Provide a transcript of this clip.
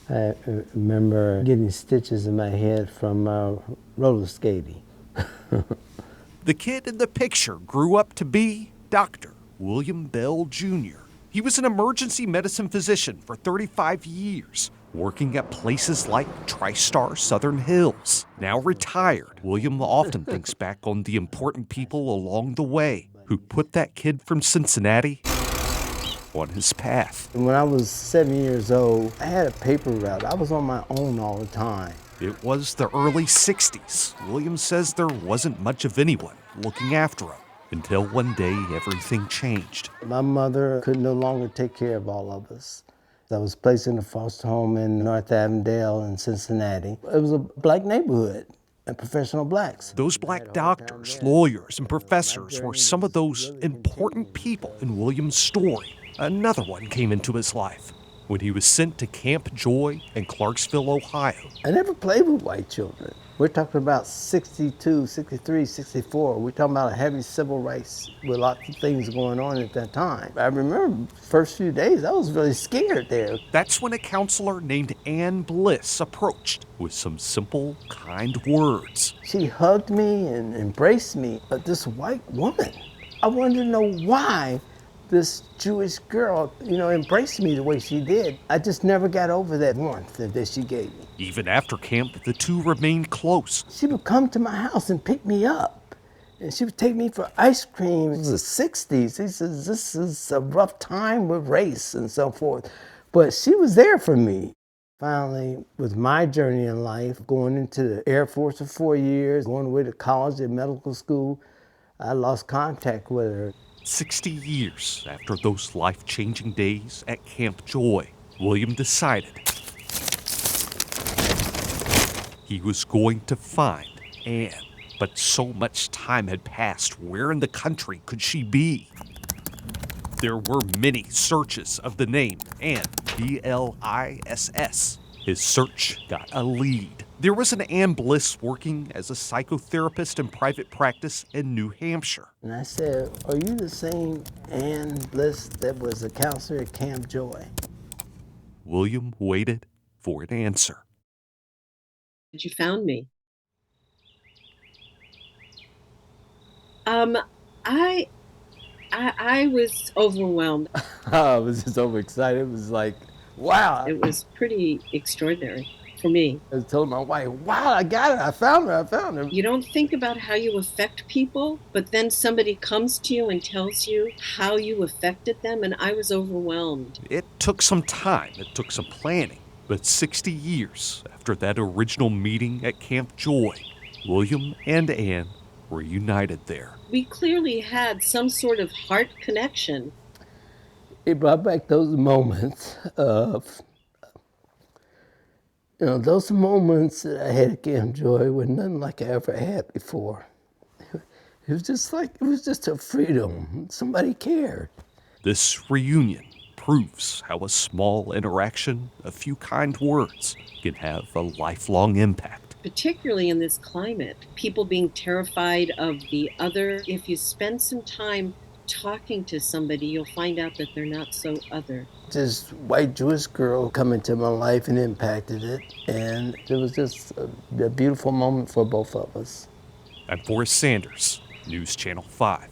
I remember getting stitches in my head from roller skating. The kid in the picture grew up to be Dr. William Bell Jr. He was an emergency medicine physician for 35 years, working at places like TriStar Southern Hills. Now retired, William often thinks back on the important people along the way who put that kid from Cincinnati on his path. When I was 7 years old, I had a paper route. I was on my own all the time. It was the early 60s. William says there wasn't much of anyone looking after him until one day everything changed. My mother could no longer take care of all of us. I was placed in a foster home in North Avondale in Cincinnati. It was a black neighborhood and professional blacks. Those black doctors, lawyers, and professors were some of those important people in William's story. Another one came into his life when he was sent to Camp Joy in Clarksville, Ohio. I never played with white children. We're talking about 62, 63, 64. We're talking about a heavy civil rights with lots of things going on at that time. I remember the first few days, I was really scared there. That's when a counselor named Ann Bliss approached with some simple, kind words. She hugged me and embraced me, but this white woman, I wanted to know why this Jewish girl, embraced me the way she did. I just never got over that warmth that she gave me. Even after camp, the two remained close. She would come to my house and pick me up, and she would take me for ice cream. It was the 60s. He says, this is a rough time with race and so forth. But she was there for me. Finally, with my journey in life, going into the Air Force for 4 years, going away to college and medical school, I lost contact with her. 60 years after those life-changing days at Camp Joy, William decided he was going to find Ann. But so much time had passed. Where in the country could she be? There were many searches of the name Ann, B-L-I-S-S. His search got a lead. There was an Ann Bliss working as a psychotherapist in private practice in New Hampshire. And I said, are you the same Ann Bliss that was a counselor at Camp Joy? William waited for an answer. You found me. I was overwhelmed. I was just overexcited. It was like, wow. It was pretty extraordinary for me. I was telling my wife, wow, I got her. I found her. You don't think about how you affect people, but then somebody comes to you and tells you how you affected them, and I was overwhelmed. It took some time. It took some planning. But 60 years after that original meeting at Camp Joy, William and Ann were united there. We clearly had some sort of heart connection. It brought back those moments of, those moments that I had at Camp Joy were nothing like I ever had before. It was just a freedom. Somebody cared. This reunion proves how a small interaction, a few kind words, can have a lifelong impact. Particularly in this climate, people being terrified of the other. If you spend some time talking to somebody, you'll find out that they're not so other. This white Jewish girl come into my life and impacted it, and it was just a beautiful moment for both of us. I'm Forrest Sanders, News Channel 5.